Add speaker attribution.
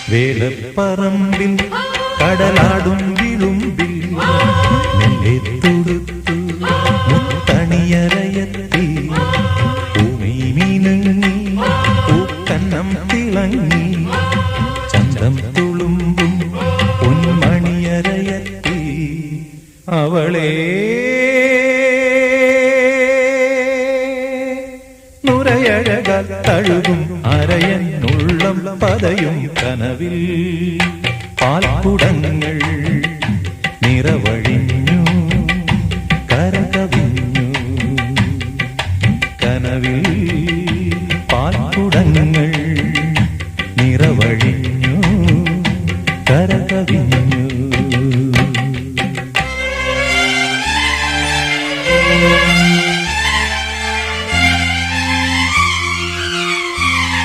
Speaker 1: വേലപ്പറമ്പിൽ കടലാടും വിളുമ്പിൽ മെല്ലെ തൊടുത്തു മുത്തണിയറയത്തി ഭൂമി മീനങ്ങി പൂക്കന്നം തിളങ്ങി ചന്തം തുളുമ്പും പൊന്മണിയറയത്തി അവളെ നുരയഴകാൽ തഴുകും അരയനുള്ളം പതയും കനവിൽ പാൽക്കുടങ്ങൾ നിറവഴിഞ്ഞു കരകവി